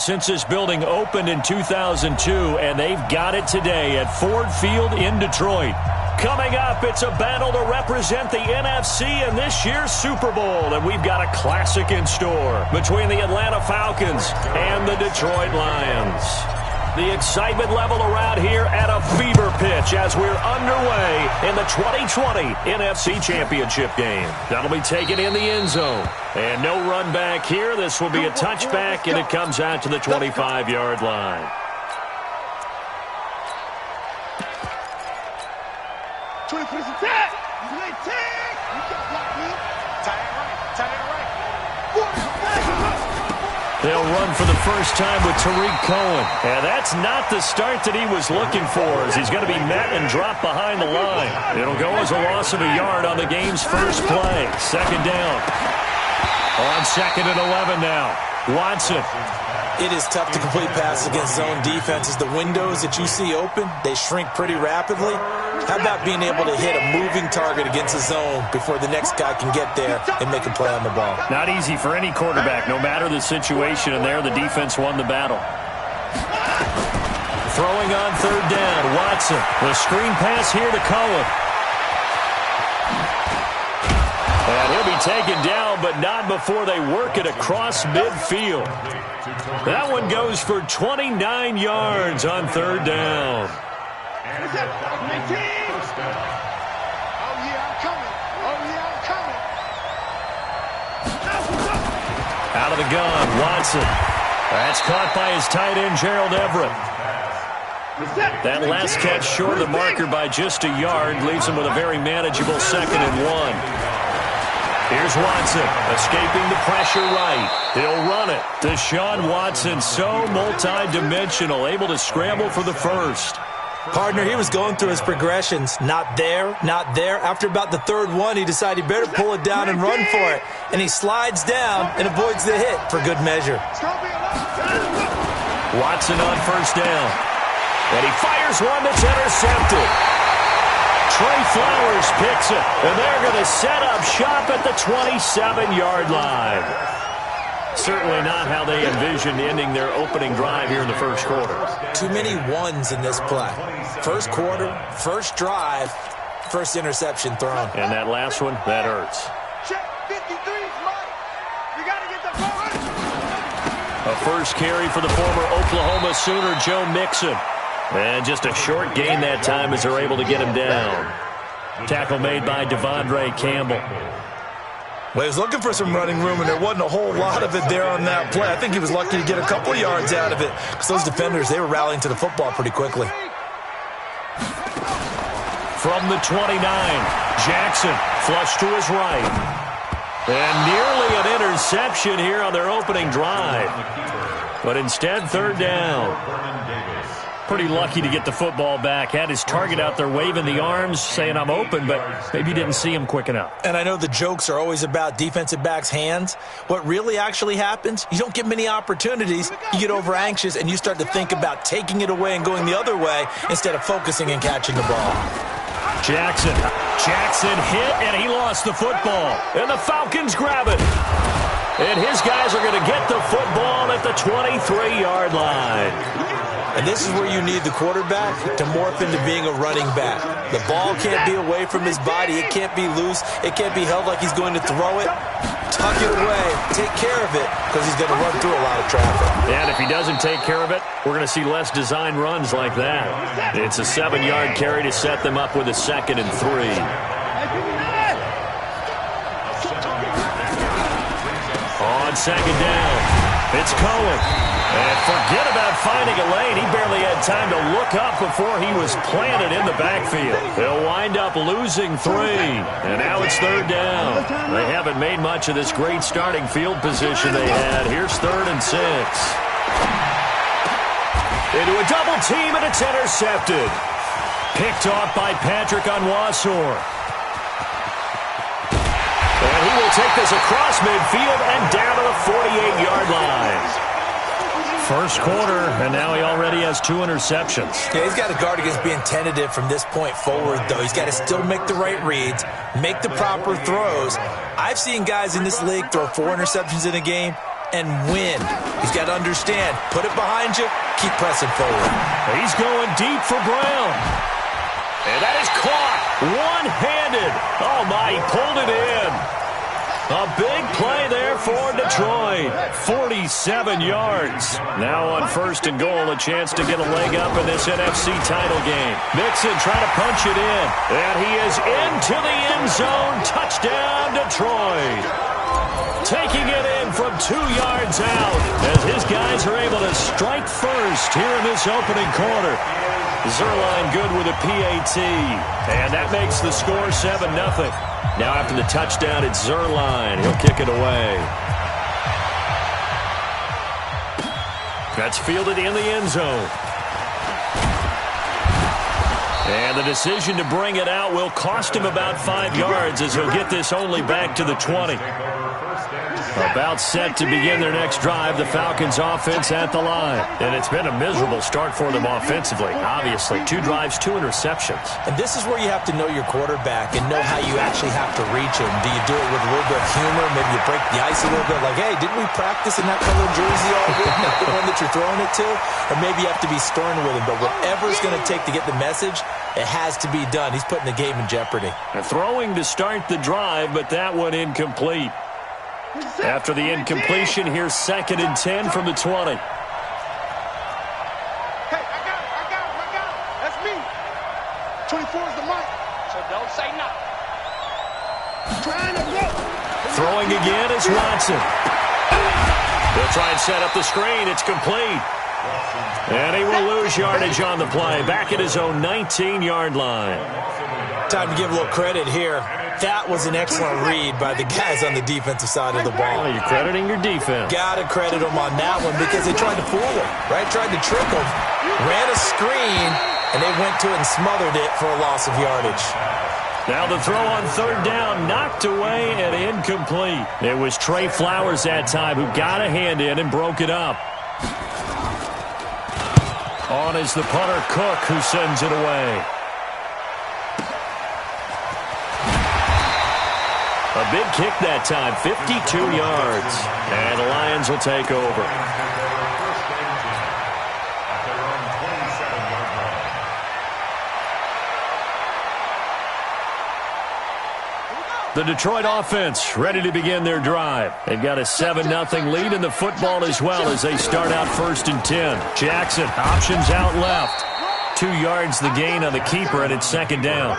Since this building opened in 2002, and they've got it today at Ford Field in Detroit. Coming up, it's a battle to represent the NFC in this year's Super Bowl, and we've got a classic in store between the Atlanta Falcons and the Detroit Lions. The excitement level around here at a fever pitch as we're underway in the 2020 NFC Championship game. That'll be taken in the end zone. And no run back here. This will be a touchback, and it comes out to the 25-yard line. They'll run for the first time with Tariq Cohen. And that's not the start that he was looking for, as he's going to be met and dropped behind the line. It'll go as a loss of a yard on the game's first play. Second down. On 2nd and 11 now. Watson. It is tough to complete passes against zone defenses. The windows that you see open, they shrink pretty rapidly. How about being able to hit a moving target against a zone before the next guy can get there and make a play on the ball? Not easy for any quarterback, no matter the situation, and there the defense won the battle. Throwing on 3rd down, Watson. The screen pass here to Cohen. And he'll be taken down, but not before they work it across midfield. That one goes for 29 yards on 3rd down. Out of the gun, Watson. That's caught by his tight end, Gerald Everett. That last catch short of the marker by just a yard leaves him with a very manageable 2nd and 1. Here's Watson, escaping the pressure right. He'll run it. Deshaun Watson, so multi-dimensional, able to scramble for the first. Partner, he was going through his progressions. Not there, not there. After about the 3rd one, he decided he better pull it down and run for it. And he slides down and avoids the hit for good measure. Watson on 1st down. And he fires one that's intercepted. Trey Flowers picks it, and they're going to set up shop at the 27-yard line. Certainly not how they envisioned ending their opening drive here in the first quarter. Too many ones in this play. First quarter, first drive, first interception thrown. And that last one, that hurts. A first carry for the former Oklahoma Sooner, Joe Mixon. And just a short gain that time as they're able to get him down. Tackle made by Devondre Campbell. Well, he was looking for some running room, and there wasn't a whole lot of it there on that play. I think he was lucky to get a couple yards out of it because those defenders, they were rallying to the football pretty quickly. From the 29, Jackson flush to his right. And nearly an interception here on their opening drive. But instead, 3rd down. Pretty lucky to get the football back. Had his target out there waving the arms, saying I'm open, but maybe didn't see him quick enough. And I know the jokes are always about defensive backs' hands. What really actually happens, you don't get many opportunities. You get over anxious, and you start to think about taking it away and going the other way instead of focusing and catching the ball. Jackson hit, and he lost the football. And the Falcons grab it. And his guys are going to get the football at the 23-yard line. And this is where you need the quarterback to morph into being a running back. The ball can't be away from his body. It can't be loose. It can't be held like he's going to throw it. Tuck it away. Take care of it because he's going to run through a lot of traffic. And if he doesn't take care of it, we're going to see less design runs like that. It's a 7-yard carry to set them up with a 2nd and 3. On 2nd down, it's Cohen. And forget about finding a lane. He barely had time to look up before he was planted in the backfield. They'll wind up losing 3. And now it's 3rd down. They haven't made much of this great starting field position they had. Here's 3rd and 6. Into a double team, and it's intercepted. Picked off by Patrick Onwuasor. And he will take this across midfield and down to the 48-yard line. First quarter, and now he already has 2 interceptions. Yeah, he's got to guard against being tentative from this point forward, though. He's got to still make the right reads, make the proper throws. I've seen guys in this league throw 4 interceptions in a game. and win. He's got to understand, put it behind you, keep pressing forward. He's going deep for Brown. And that is caught one-handed. Oh, my, he pulled it in. A big play there for Detroit. 47 yards. Now on 1st and goal, a chance to get a leg up in this NFC title game. Mixon trying to punch it in. And he is into the end zone. Touchdown, Detroit. Taking it in from 2 yards out as his guys are able to strike first here in this opening quarter. Zerline good with a PAT. And that makes the score 7-0. Now after the touchdown, it's Zerline. He'll kick it away. That's fielded in the end zone. And the decision to bring it out will cost him about 5 yards as he'll get this only back to the 20. About set to begin their next drive, the Falcons offense at the line. And it's been a miserable start for them offensively, obviously. 2 drives, 2 interceptions. And this is where you have to know your quarterback and know how you actually have to reach him. Do you do it with a little bit of humor? Maybe you break the ice a little bit like, hey, didn't we practice in that color jersey all week? Not the one that you're throwing it to? Or maybe you have to be stern with him. But whatever it's going to take to get the message, it has to be done. He's putting the game in jeopardy. Throwing to start the drive, but that one incomplete. After the incompletion, here's 2nd and 10 from the 20. Hey, I got it. That's me. 24 is the mic, so don't say nothing. Trying to go. Throwing again is Watson. He'll try and set up the screen. It's complete. And he will lose yardage on the play. Back at his own 19-yard line. Time to give a little credit here. That was an excellent read by the guys on the defensive side of the ball. Well, you're crediting your defense. Got to credit them on that one because they tried to fool him, right? Tried to trick him. Ran a screen, and they went to it and smothered it for a loss of yardage. Now the throw on 3rd down, knocked away and incomplete. It was Trey Flowers that time who got a hand in and broke it up. On is the punter, Cook, who sends it away. A big kick that time, 52 yards. And the Lions will take over. The Detroit offense ready to begin their drive. They've got a 7-0 lead in the football as well as they start out 1st and 10. Jackson options out left. 2 yards the gain on the keeper, and it's 2nd down.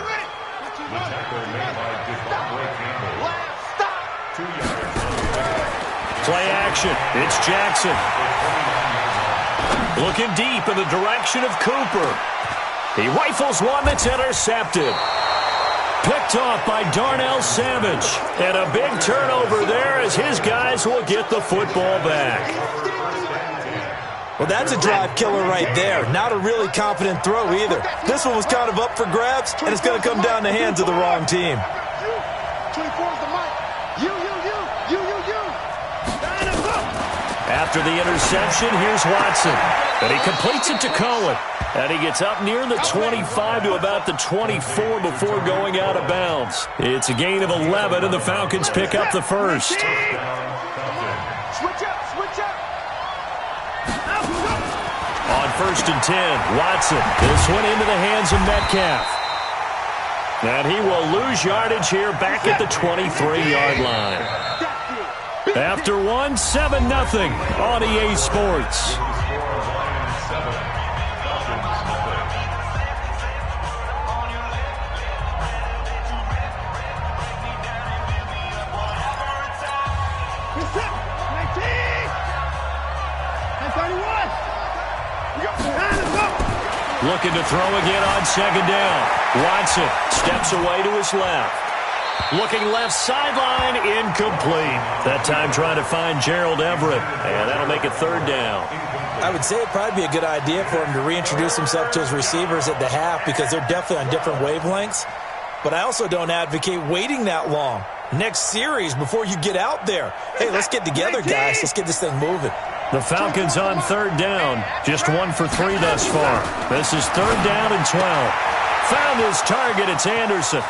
Play action. It's Jackson. Looking deep in the direction of Cooper. He rifles one that's intercepted. Picked off by Darnell Savage. And a big turnover there as his guys will get the football back. Well, that's a drive killer right there. Not a really confident throw either. This one was kind of up for grabs, and it's going to come down the hands of the wrong team. 24 is the mic. You. After the interception, here's Watson. And he completes it to Cohen. And he gets up near the 25 to about the 24 before going out of bounds. It's a gain of 11, and the Falcons pick up the first. Switch up. On 1st and 10, Watson. This one into the hands of Metcalf. And he will lose yardage here back at the 23-yard line. After 7-0 on EA Sports. Looking to throw again on 2nd down. Watson steps away to his left. Looking left sideline, incomplete. That time trying to find Gerald Everett, and that'll make it 3rd down. I would say it'd probably be a good idea for him to reintroduce himself to his receivers at the half because they're definitely on different wavelengths. But I also don't advocate waiting that long. Next series before you get out there. Hey, let's get together, guys. Let's get this thing moving. The Falcons on 3rd down. Just 1 for 3 thus far. This is 3rd down and 12. Found his target. It's Anderson.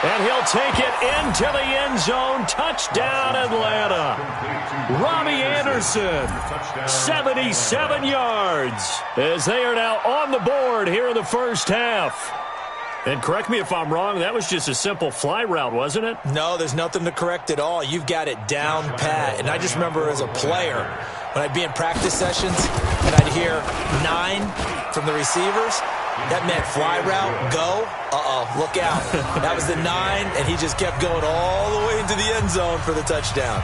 And he'll take it into the end zone. Touchdown, Atlanta. Robbie Anderson, 77 yards, as they are now on the board here in the first half. And correct me if I'm wrong, that was just a simple fly route, wasn't it? No, there's nothing to correct at all. You've got it down pat. And I just remember as a player, when I'd be in practice sessions and I'd hear 9 from the receivers, that meant fly route, go, look out. That was the 9, and he just kept going all the way into the end zone for the touchdown.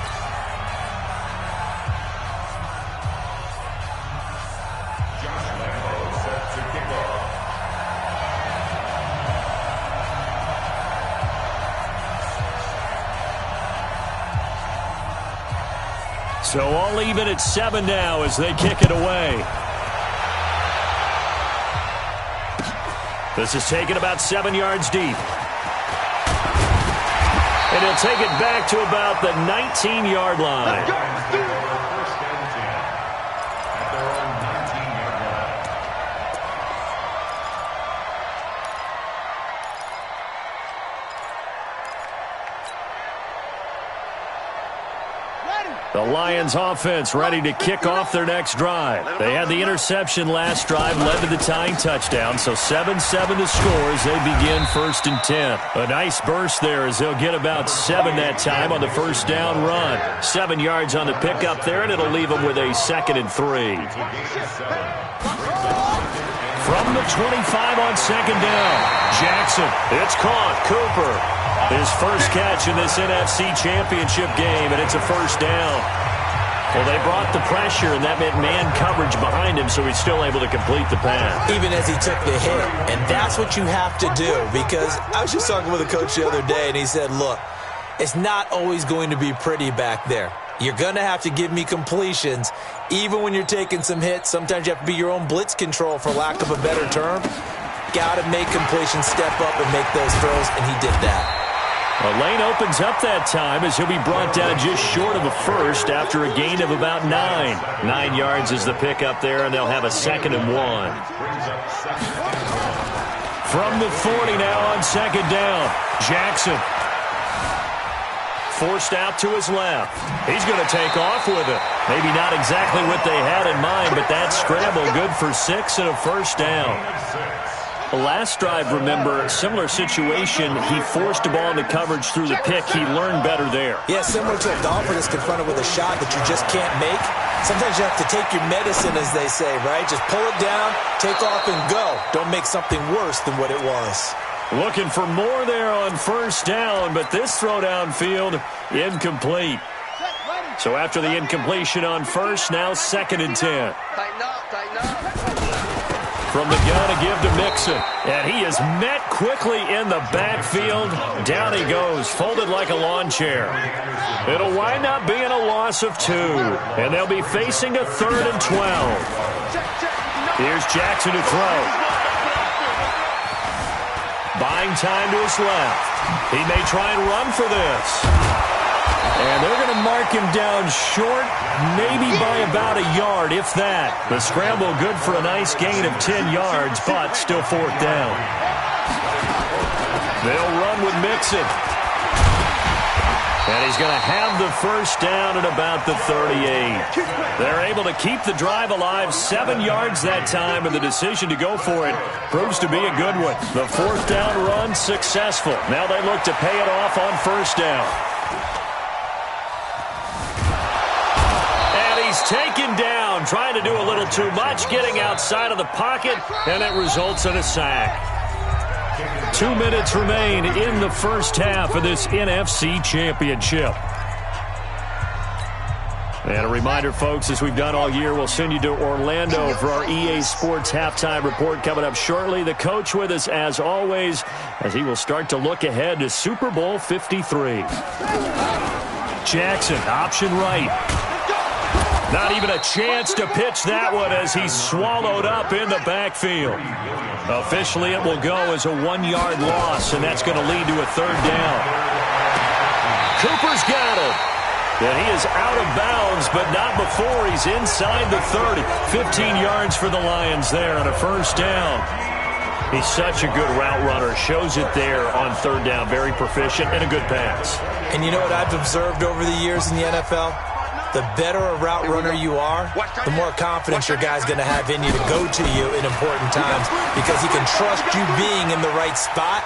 So all even at 7 now as they kick it away. This is taken about 7 yards deep. And he'll take it back to about the 19-yard line. The Lions offense ready to kick off their next drive. They had the interception last drive, led to the tying touchdown, so 7-7 the score as they begin 1st and 10. A nice burst there as they'll get about 7 that time on the first down run. 7 yards on the pickup there, and it'll leave them with a 2nd and 3. From the 25 on 2nd down, Jackson. It's caught. Cooper. His first catch in this NFC Championship game, and it's a first down. Well, they brought the pressure, and that meant man coverage behind him, so he's still able to complete the pass. Even as he took the hit, and that's what you have to do, because I was just talking with a coach the other day, and he said, look, it's not always going to be pretty back there. You're going to have to give me completions, even when you're taking some hits. Sometimes you have to be your own blitz control, for lack of a better term. Got to make completions, step up, and make those throws, and he did that. A lane opens up that time as he'll be brought down just short of a first after a gain of about 9. 9 yards is the pickup there, and they'll have a 2nd and 1. From the 40 now on 2nd down, Jackson. Forced out to his left. He's going to take off with it. Maybe not exactly what they had in mind, but that scramble good for 6 and a first down. The last drive, remember, similar situation. He forced the ball into coverage through the pick. He learned better there. Yeah, similar to a golfer that's confronted with a shot that you just can't make. Sometimes you have to take your medicine, as they say, right? Just pull it down, take off, and go. Don't make something worse than what it was. Looking for more there on first down, but this throw downfield, incomplete. So after the incompletion on first, now 2nd and 10. Tighten up. From the gun to give to Mixon. And he is met quickly in the backfield. Down he goes, folded like a lawn chair. It'll wind up being a loss of 2. And they'll be facing a 3rd and 12. Here's Jackson to throw. Buying time to his left. He may try and run for this. And they're going to mark him down short, maybe by about a yard, if that. The scramble good for a nice gain of 10 yards, but still 4th down. They'll run with Mixon. And he's going to have the first down at about the 38. They're able to keep the drive alive, 7 yards that time, and the decision to go for it proves to be a good one. The 4th down run successful. Now they look to pay it off on first down. He's taken down, trying to do a little too much, getting outside of the pocket, and it results in a sack. 2 minutes remain in the first half of this NFC Championship. And a reminder, folks, as we've done all year, we'll send you to Orlando for our EA Sports halftime report coming up shortly. The coach with us, as always, as he will start to look ahead to Super Bowl 53. Jackson, option right. Not even a chance to pitch that one as he's swallowed up in the backfield. Officially, it will go as a 1-yard loss, and that's going to lead to a 3rd down. Cooper's got it. And he is out of bounds, but not before he's inside the 30. 15 yards for the Lions there on a first down. He's such a good route runner. Shows it there on third down. Very proficient and a good pass. And you know what I've observed over the years in the NFL? The better a route runner you are, the more confidence your guy's going to have in you to go to you in important times because he can trust you being in the right spot,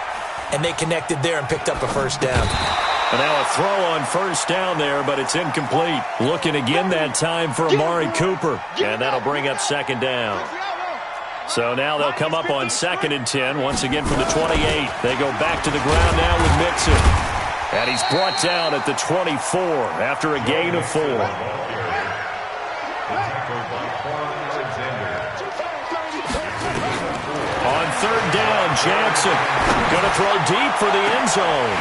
and they connected there and picked up a first down. And now a throw on first down there, but it's incomplete. Looking again that time for Amari Cooper, and that'll bring up second down. So now they'll come up on 2nd and 10, once again from the 28. They go back to the ground now with Mixon. And he's brought down at the 24 after a gain of 4. On third down, Jackson going to throw deep for the end zone.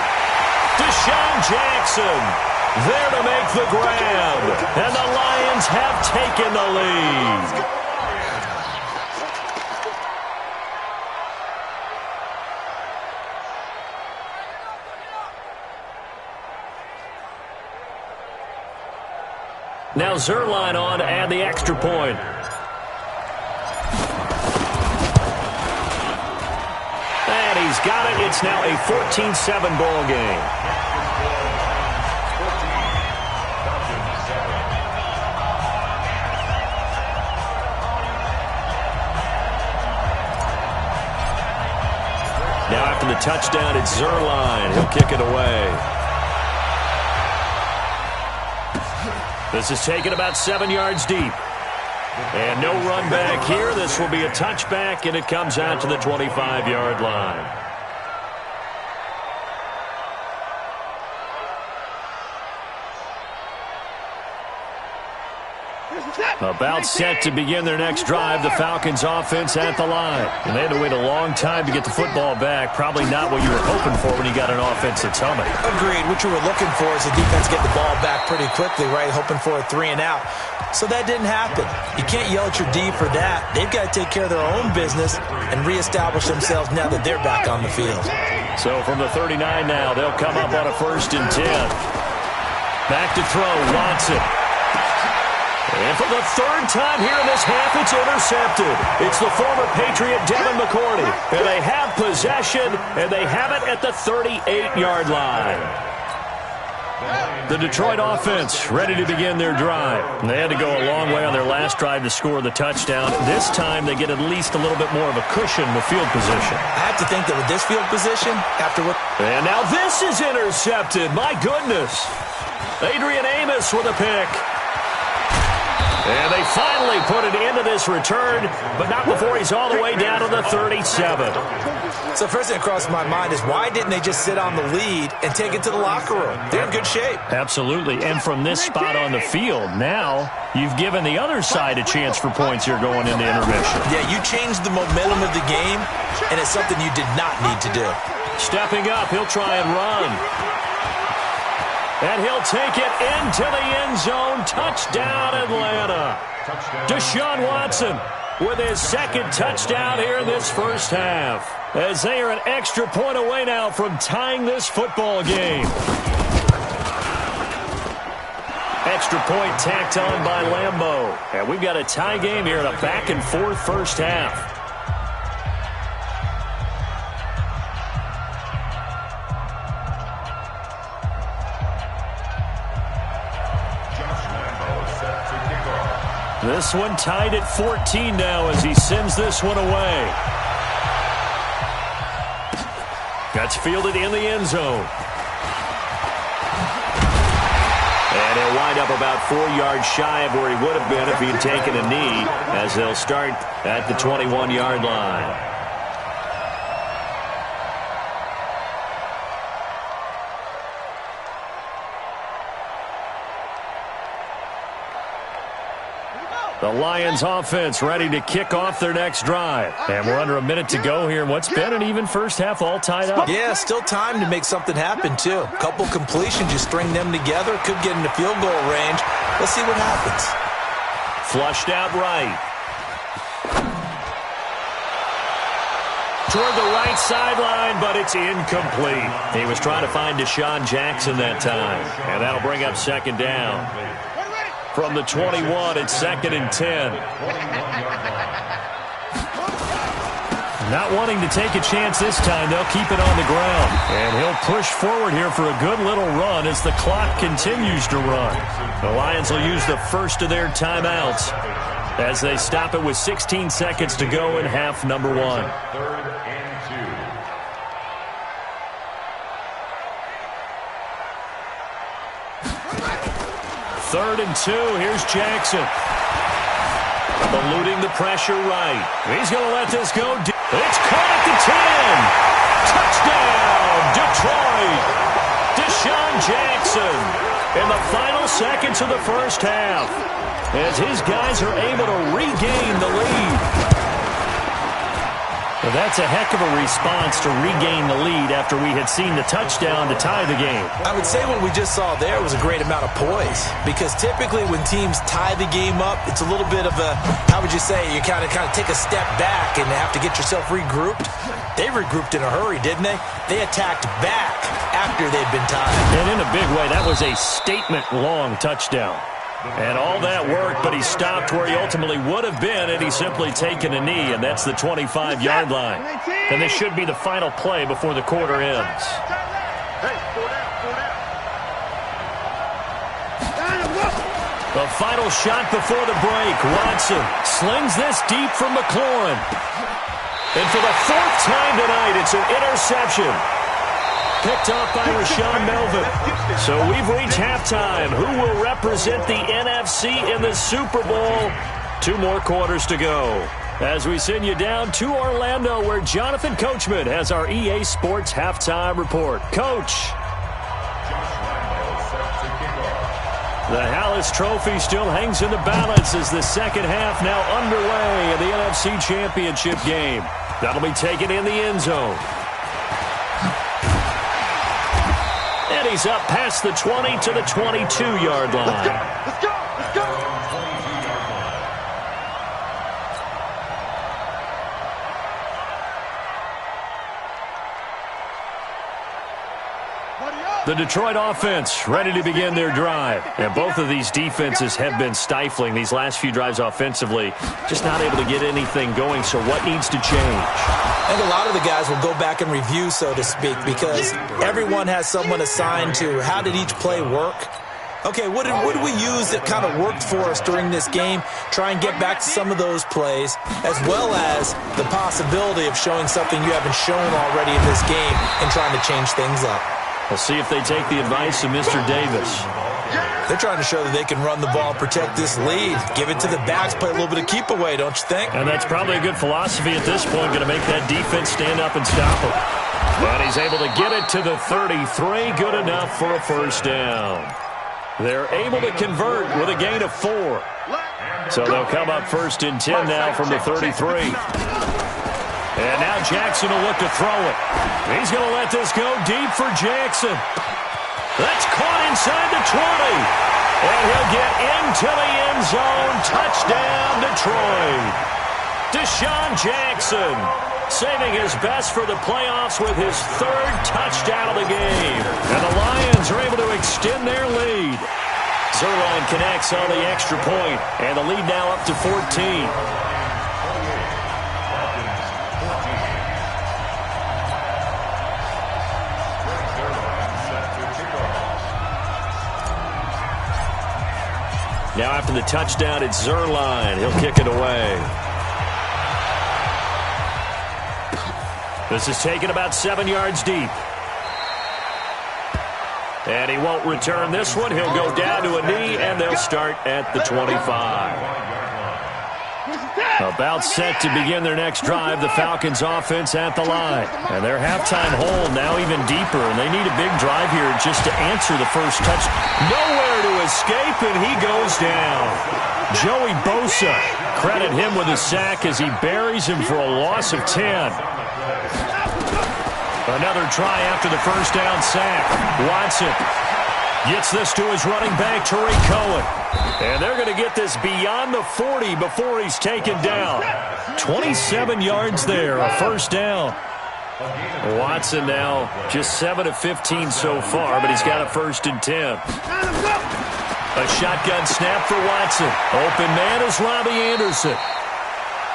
Deshaun Jackson there to make the grab. And the Lions have taken the lead. Now Zerline on to add the extra point. And he's got it. It's now a 14-7 ball game. Now after the touchdown, it's Zerline. He'll kick it away. This is taken about 7 yards deep. And no run back here. This will be a touchback, and it comes out to the 25-yard line. About set to begin their next drive, the Falcons offense at the line. And they had to wait a long time to get the football back. Probably not what you were hoping for when you got an offense that's humming. Agreed. What you were looking for is the defense get the ball back pretty quickly, right? Hoping for a 3 and out. So that didn't happen. You can't yell at your D for that. They've got to take care of their own business and reestablish themselves now that they're back on the field. So from the 39 now, they'll come up on a 1st and 10. Back to throw, Watson. And for the 3rd time here in this half, it's intercepted. It's the former Patriot Devin McCourty. And they have possession, and they have it at the 38-yard line. The Detroit offense ready to begin their drive. And they had to go a long way on their last drive to score the touchdown. This time they get at least a little bit more of a cushion with field position. I have to think that with this field position, after what... And now this is intercepted. My goodness. Adrian Amos with a pick. And they finally put an end to this return, but not before he's all the way down to the 37. So first thing that crossed my mind is why didn't they just sit on the lead and take it to the locker room? They're in good shape. Absolutely. And from this spot on the field, now you've given the other side a chance for points here going into intermission. Yeah, you changed the momentum of the game, and it's something you did not need to do. Stepping up, he'll try and run. And he'll take it into the end zone. Touchdown, Atlanta. Deshaun Watson with his 2nd touchdown here in this first half. As they are an extra point away now from tying this football game. Extra point tacked on by Lambeau. And we've got a tie game here in a back-and-forth first half. This one tied at 14 now as he sends this one away. That's fielded in the end zone. And he'll wind up about 4 yards shy of where he would have been if he had taken a knee, as they'll start at the 21-yard line. The Lions offense ready to kick off their next drive. And we're under a minute to go here in what's been an even first half, all tied up. Yeah, still time to make something happen, too. A couple completions, you string them together, could get into field goal range. Let's see what happens. Flushed out right. Toward the right sideline, but it's incomplete. He was trying to find Deshaun Jackson that time. And that'll bring up 2nd down. From the 21, it's 2nd and 10. Not wanting to take a chance this time, they'll keep it on the ground. And he'll push forward here for a good little run as the clock continues to run. The Lions will use the first of their timeouts as they stop it with 16 seconds to go in half number 1. Third and 2. Here's Jackson. Eluding the pressure right. He's going to let this go. It's caught at the 10. Touchdown, Detroit. Deshaun Jackson in the final seconds of the first half as his guys are able to regain the lead. Well, that's a heck of a response to regain the lead after we had seen the touchdown to tie the game. I would say what we just saw there was a great amount of poise, because typically when teams tie the game up, it's a little bit of a, how would you say, you kind of take a step back and have to get yourself regrouped. They regrouped in a hurry, didn't they? They attacked back after they'd been tied. And in a big way, that was a statement-long touchdown. And all that work, but he stopped where he ultimately would have been had he simply taken a knee, and that's the 25-yard line. And this should be the final play before the quarter ends. The final shot before the break. Watson slings this deep from McLaurin. And for the fourth time tonight, it's an interception. Picked off by Rashawn Melvin. So we've reached halftime. Who will represent the NFC in the Super Bowl? 2 more quarters to go. As we send you down to Orlando, where Jonathan Coachman has our EA Sports halftime report. Coach. The Hallis Trophy still hangs in the balance as the second half now underway in the NFC Championship game. That'll be taken in the end zone. And he's up past the 20 to the 22-yard line. Let's go! Let's go! The Detroit offense ready to begin their drive. And both of these defenses have been stifling these last few drives offensively. Just not able to get anything going, so what needs to change? I think a lot of the guys will go back and review, so to speak, because everyone has someone assigned to how did each play work. Okay, what did we use that kind of worked for us during this game? Try and get back to some of those plays, as well as the possibility of showing something you haven't shown already in this game and trying to change things up. We'll see if they take the advice of Mr. Davis. They're trying to show that they can run the ball and protect this lead. Give it to the backs, play a little bit of keep away, don't you think? And that's probably a good philosophy at this point, going to make that defense stand up and stop him. But he's able to get it to the 33, good enough for a first down. They're able to convert with a gain of 4. So they'll come up first and 10 now from the 33. And now Jackson will look to throw it. He's going to let this go deep for Jackson. That's caught inside the 20. And he'll get into the end zone. Touchdown, Detroit. Deshaun Jackson saving his best for the playoffs with his 3rd touchdown of the game. And the Lions are able to extend their lead. Zerline connects on the extra point, and the lead now up to 14. Now after the touchdown, it's Zerline. He'll kick it away. This is taken about 7 yards deep. And he won't return this one. He'll go down to a knee, and they'll start at the 25. About set to begin their next drive, the Falcons offense at the line. And their halftime hole now even deeper, and they need a big drive here just to answer the first touch. Nowhere to escape, and he goes down. Joey Bosa, credit him with a sack as he buries him for a loss of 10. Another try after the first down sack. Watson gets this to his running back, Tariq Cohen. And they're going to get this beyond the 40 before he's taken down. 27 yards there, a first down. Watson now just 7 of 15 so far, but he's got a 1st and 10. A shotgun snap for Watson. Open man is Robbie Anderson.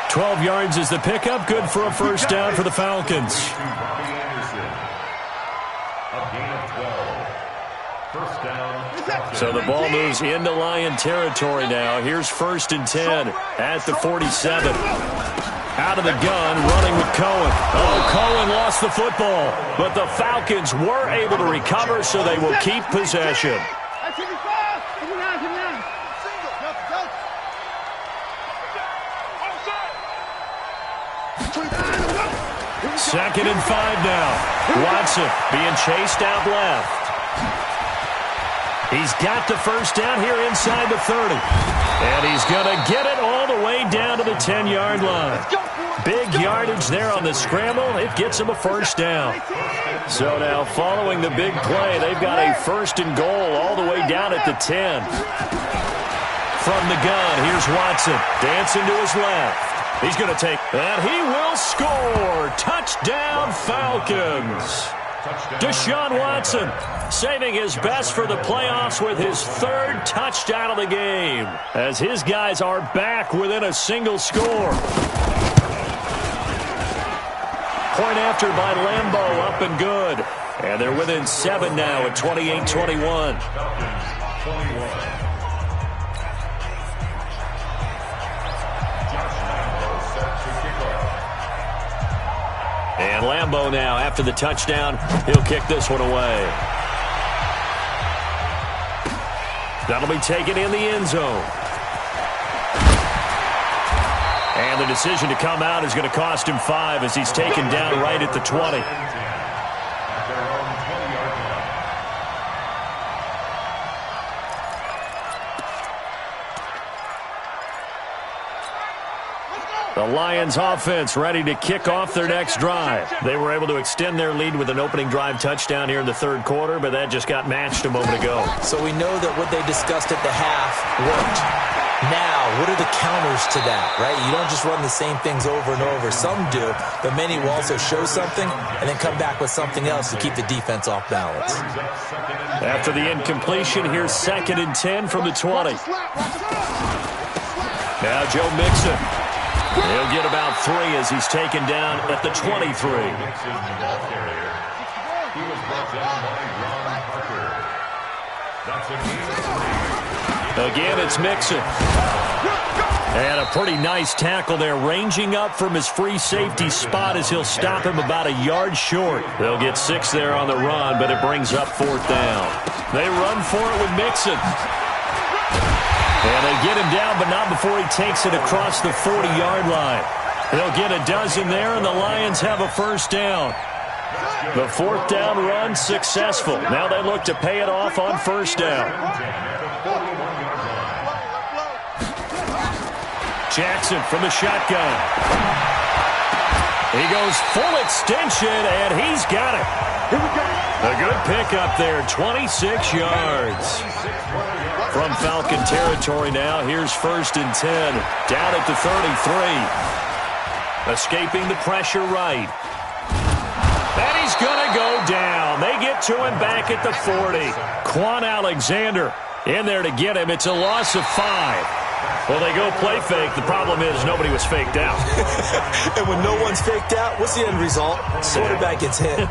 12 yards is the pickup. Good for a first down for the Falcons. So the ball moves into Lion territory now. Here's 1st and 10 at the 47. Out of the gun, running with Cohen. Oh, Cohen lost the football. But the Falcons were able to recover, so they will keep possession. 2nd and 5 now. Watson being chased out left. He's got the first down here inside the 30. And he's going to get it all the way down to the 10-yard line. Big yardage there on the scramble. It gets him a first down. So now following the big play, they've got a 1st and goal all the way down at the 10. From the gun, here's Watson. Dancing to his left. He's going to take, and he will score. Touchdown, Falcons. Deshaun Watson saving his best for the playoffs with his 3rd touchdown of the game, as his guys are back within a single score. Point after by Lambeau, up and good. And they're within 7 now at 28-21. And Lambeau now, after the touchdown, he'll kick this one away. That'll be taken in the end zone. And the decision to come out is going to cost him 5 as he's taken down right at the 20. The Lions offense ready to kick off their next drive. They were able to extend their lead with an opening drive touchdown here in the 3rd quarter, but that just got matched a moment ago. So we know that what they discussed at the half worked. Now, what are the counters to that, right? You don't just run the same things over and over. Some do, but many will also show something and then come back with something else to keep the defense off balance. After the incompletion, here's 2nd and 10 from the 20. Now Joe Mixon. He'll get about 3 as he's taken down at the 23. Again, it's Mixon. And a pretty nice tackle there, ranging up from his free safety spot as he'll stop him about a yard short. They'll get 6 there on the run, but it brings up 4th down. They run for it with Mixon. And they get him down, but not before he takes it across the 40-yard line. They'll get a dozen there, and the Lions have a first down. The 4th down run successful. Now they look to pay it off on first down. Jackson from the shotgun. He goes full extension, and he's got it. A good pickup there, 26 yards. From Falcon territory now, here's 1st and 10. Down at the 33. Escaping the pressure right. And he's going to go down. They get to him back at the 40. Quan Alexander in there to get him. It's a loss of 5. Well, they go play fake. The problem is nobody was faked out. And when no one's faked out, what's the end result? Quarterback gets hit.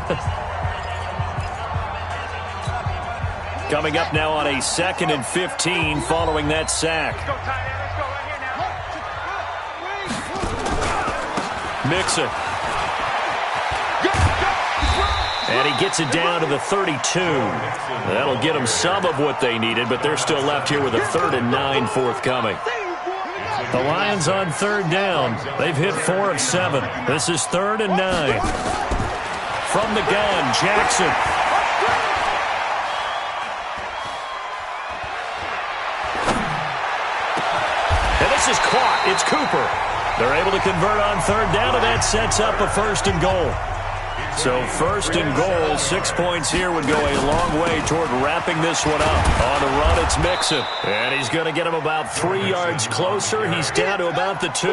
Coming up now on a 2nd and 15 following that sack. Mixon. And he gets it down to the 32. That'll get them some of what they needed, but they're still left here with a 3rd and 9 forthcoming. The Lions on 3rd down. They've hit 4 of 7. This is 3rd and 9. From the gun, Jackson. And this is caught. It's Cooper. They're able to convert on 3rd down, and that sets up a 1st and goal. So 1st and goal, 6 points here would go a long way toward wrapping this one up. On the run, it's Mixon. And he's going to get him about 3 yards closer. He's down to about the 2.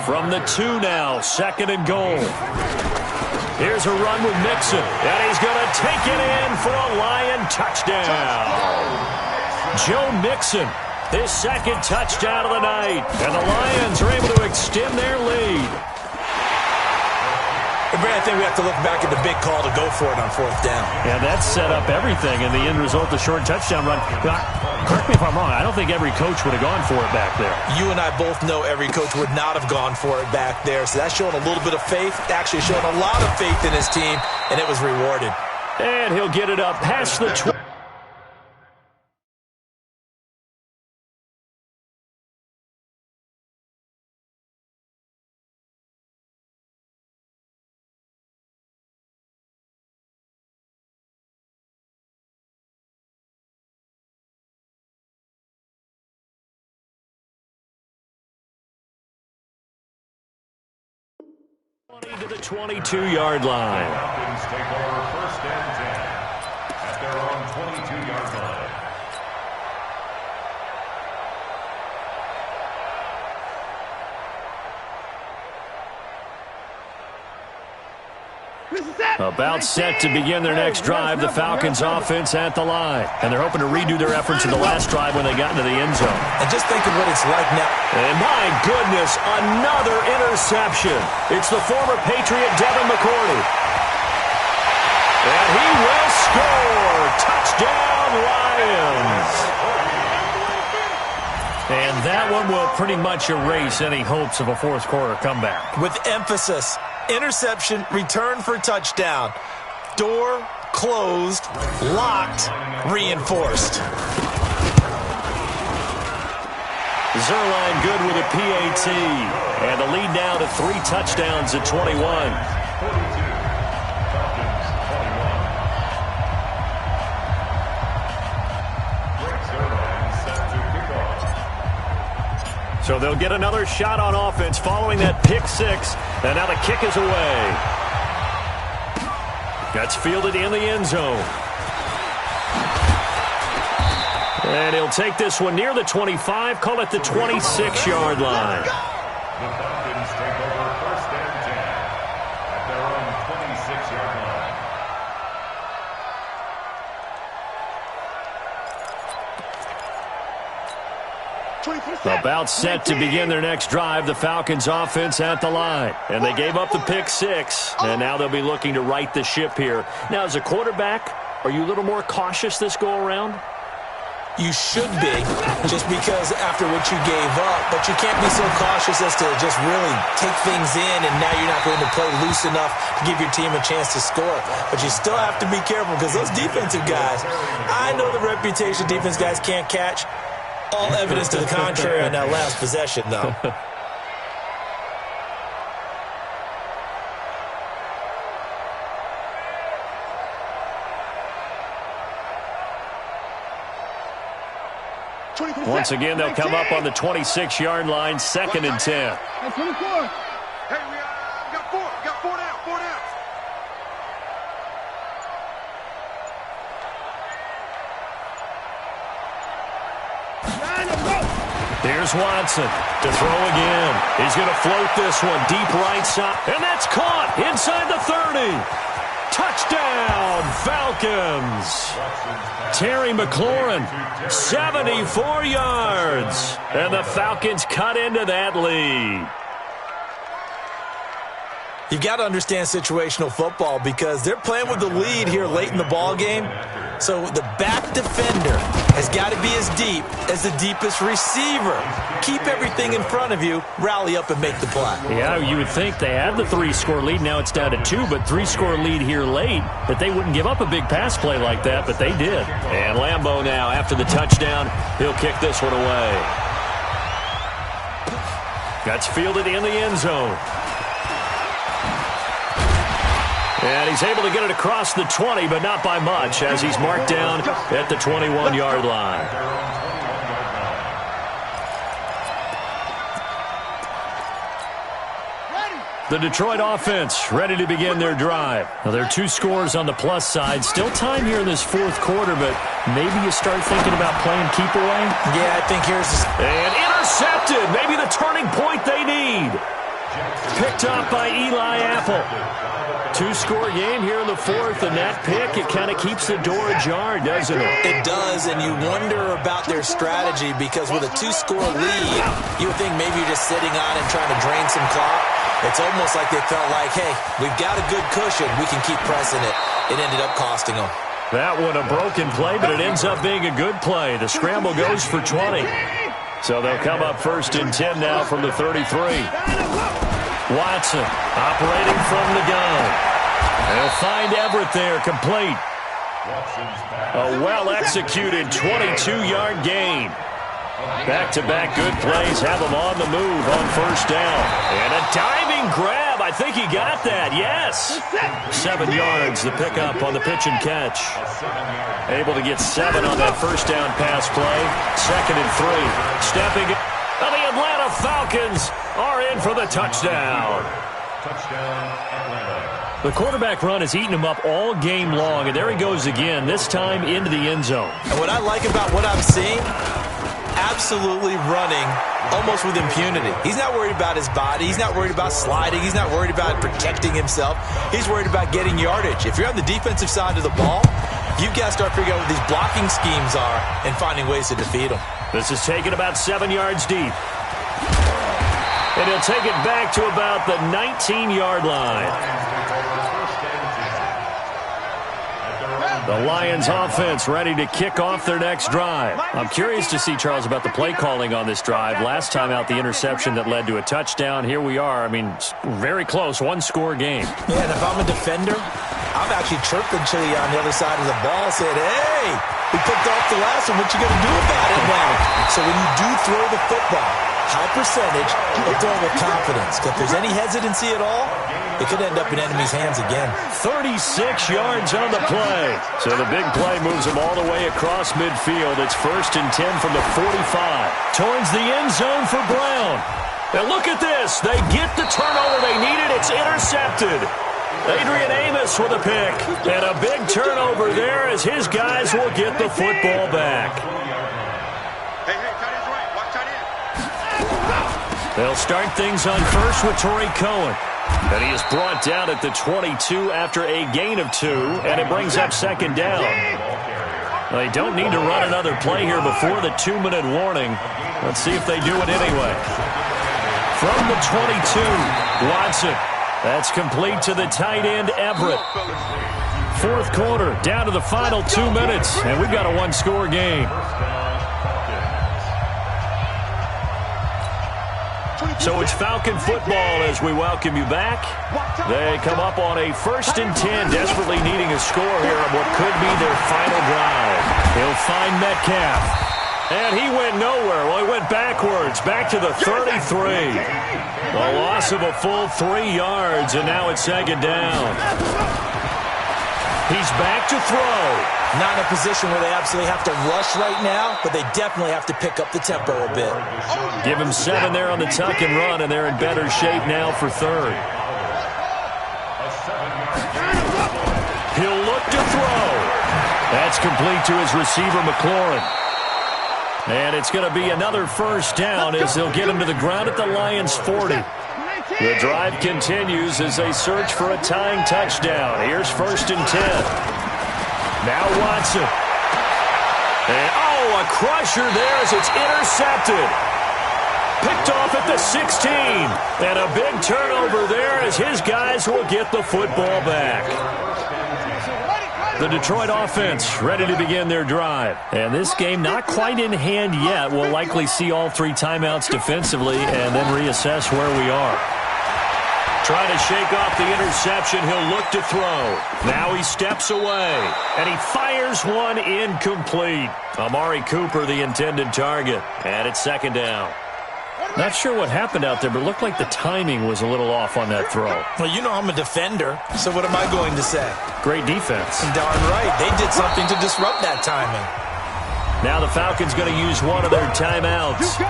From the 2 now, 2nd and goal. Here's a run with Mixon. And he's going to take it in for a Lion touchdown. Joe Mixon, his second touchdown of the night. And the Lions are able to extend their lead. Brad, I think we have to look back at the big call to go for it on fourth down. Yeah, that set up everything, and the end result, the short touchdown run. Correct me if I'm wrong, I don't think every coach would have gone for it back there. You and I both know every coach would not have gone for it back there, so that's showing a little bit of faith, actually showing a lot of faith in his team, and it was rewarded. And he'll get it up past the 20. To the 22-yard line. Falcons take over 1st and 10 at their own 22-yard line. About set to begin their next drive, the Falcons offense at the line. And they're hoping to redo their efforts in the last drive when they got into the end zone. And just think of what it's like now. And my goodness, another interception. It's the former Patriot Devin McCourty. And he will score. Touchdown, Lions. And that one will pretty much erase any hopes of a fourth quarter comeback. With emphasis. Interception, return for touchdown. Door closed, locked, reinforced. Zerline good with a PAT. And the lead now to 3 touchdowns at 21. 42. Falcons 21. Greg Zerline set to kick off. So they'll get another shot on offense following that pick 6. And now the kick is away. That's fielded in the end zone. And he'll take this one near the 25, call it the 26-yard line. The Falcons take over 1st and 10 at their own 26-yard line. About set to begin their next drive, the Falcons offense at the line. And they gave up the pick 6, and now they'll be looking to right the ship here. Now, as a quarterback, are you a little more cautious this go-around? You should be, just because after what you gave up, but you can't be so cautious as to just really take things in, and now you're not going to play loose enough to give your team a chance to score. But you still have to be careful, because those defensive guys, I know the reputation defense guys can't catch. All evidence to the contrary on that last possession, though. Once again, they'll come up on the 26-yard line, 2nd and 10. Hey, 24. Hey, we got 4. Got 4 down. 4 down. Here's Watson to throw again. He's going to float this one deep right side. And that's caught inside the 30. Touchdown, Falcons. Terry McLaurin, 74 yards. And the Falcons cut into that lead. You got to understand situational football because they're playing with the lead here late in the ball game. So the back defender has got to be as deep as the deepest receiver. Keep everything in front of you, rally up and make the play. Yeah, you would think they had the 3-score lead. Now it's down to 2, but 3-score lead here late, that they wouldn't give up a big pass play like that, but they did. And Lambeau now, after the touchdown, he'll kick this one away. That's fielded in the end zone. And he's able to get it across the 20, but not by much, as he's marked down at the 21-yard line. The Detroit offense ready to begin their drive. Now, there are 2 scores on the plus side. Still time here in this fourth quarter, but maybe you start thinking about playing keep away. Yeah, I think here's... And intercepted. Maybe the turning point they need. Picked up by Eli Apple. Two-score game here in the fourth, and that pick, it kind of keeps the door ajar, doesn't it? It does, and you wonder about their strategy because with a two-score lead, you would think maybe you're just sitting on and trying to drain some clock. It's almost like they felt like, hey, we've got a good cushion. We can keep pressing it. It ended up costing them. That one a broken play, but it ends up being a good play. The scramble goes for 20. So they'll come up first and 10 now from the 33. Watson operating from the gun. They'll find Everett there, complete. A well-executed 22-yard gain. Back-to-back good plays have him on the move on first down. And a diving grab. I think he got that, yes. 7 yards, the pickup on the pitch and catch. Able to get 7 on that first down pass play. 2nd and 3. Stepping in. The Atlanta Falcons are in for the touchdown. The quarterback run has eaten him up all game long, and there he goes again, this time into the end zone. And what I like about what I'm seeing, absolutely running almost with impunity. He's not worried about his body. He's not worried about sliding. He's not worried about protecting himself. He's worried about getting yardage. If you're on the defensive side of the ball, you've got to start figuring out what these blocking schemes are and finding ways to defeat them. This is taken about 7 yards deep. And he'll take it back to about the 19-yard line. The Lions offense ready to kick off their next drive. I'm curious to see, Charles, about the play calling on this drive. Last time out, the interception that led to a touchdown. Here we are. I mean, very close, one-score game. Yeah, and if I'm a defender, I'm actually chirping Chili on the other side of the ball, saying, hey, we picked off the last one. What you going to do about it now? So when you do throw the football, high percentage, but throw it with confidence. If there's any hesitancy at all, it could end up in enemy's hands again. 36 yards on the play. So the big play moves them all the way across midfield. It's 1st and 10 from the 45. Towards the end zone for Brown. And look at this. They get the turnover they needed. It's intercepted. Adrian Amos with a pick. And a big turnover there as his guys will get the football back. Hey, tight end's right. Watch tight end. They'll start things on first with Torrey Cohen. And he is brought down at the 22 after a gain of 2, and it brings up 2nd down. They don't need to run another play here before the 2-minute warning. Let's see if they do it anyway. From the 22, Watson. That's complete to the tight end, Everett. 4th quarter, down to the final 2 minutes, and we've got a one-score game. So it's Falcon football as we welcome you back. They come up on a 1st and 10, desperately needing a score here on what could be their final drive. He'll find Metcalf. And he went nowhere. Well, he went backwards, back to the 33. A loss of a full 3 yards, and now it's 2nd down. He's back to throw. Not in a position where they absolutely have to rush right now, but they definitely have to pick up the tempo a bit. Give him 7 there on the tuck and run, and they're in better shape now for 3rd. He'll look to throw. That's complete to his receiver, McLaurin. And it's going to be another 1st down as they'll get him to the ground at the Lions' 40. The drive continues as they search for a tying touchdown. Here's 1st and 10. Now Watson. And, a crusher there as it's intercepted. Picked off at the 16. And a big turnover there as his guys will get the football back. The Detroit offense ready to begin their drive. And this game not quite in hand yet. We'll likely see all 3 timeouts defensively and then reassess where we are. Trying to shake off the interception. He'll look to throw. Now he steps away. And he fires one incomplete. Amari Cooper, the intended target. And it's 2nd down. Not sure what happened out there, but it looked like the timing was a little off on that throw. Well, you know I'm a defender, so what am I going to say? Great defense. Darn right. They did something to disrupt that timing. Now the Falcons going to use one of their timeouts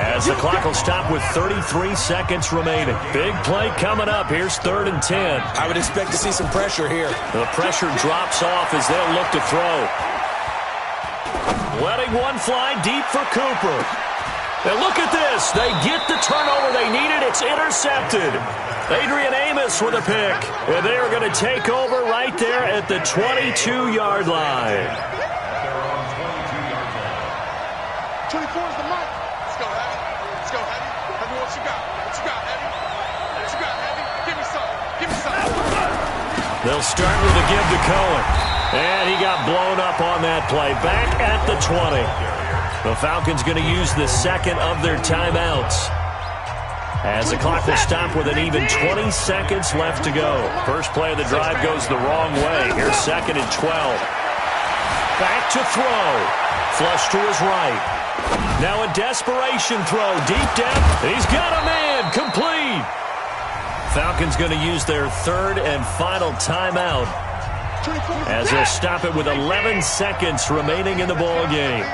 as the clock will stop with 33 seconds remaining. Big play coming up. Here's 3rd and 10. I would expect to see some pressure here. The pressure drops off as they'll look to throw. Letting one fly deep for Cooper. And look at this. They get the turnover they needed. It's intercepted. Adrian Amos with a pick. And they are going to take over right there at the 22-yard line. 24 is the mic. Let's go, Heavy. Let's go, Heavy. Heavy, what you got? What you got, Heavy? What you got, Heavy? Give me some. Give me some. They'll start with a give to Cohen. And he got blown up on that play. Back at the 20. The Falcons going to use the second of their timeouts, as the clock will stop with an even 20 seconds left to go. First play of the drive goes the wrong way. Here's 2nd and 12. Back to throw. Flush to his right. Now a desperation throw. Deep down. He's got a man. Complete. Falcons going to use their third and final timeout, as they'll stop it with 11 seconds remaining in the ball game.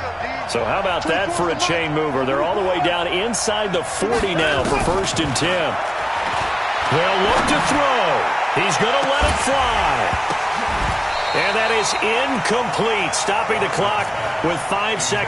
So how about that for a chain mover? They're all the way down inside the 40 now for 1st and 10. They'll look to throw. He's going to let it fly. And that is incomplete, stopping the clock with 5 seconds.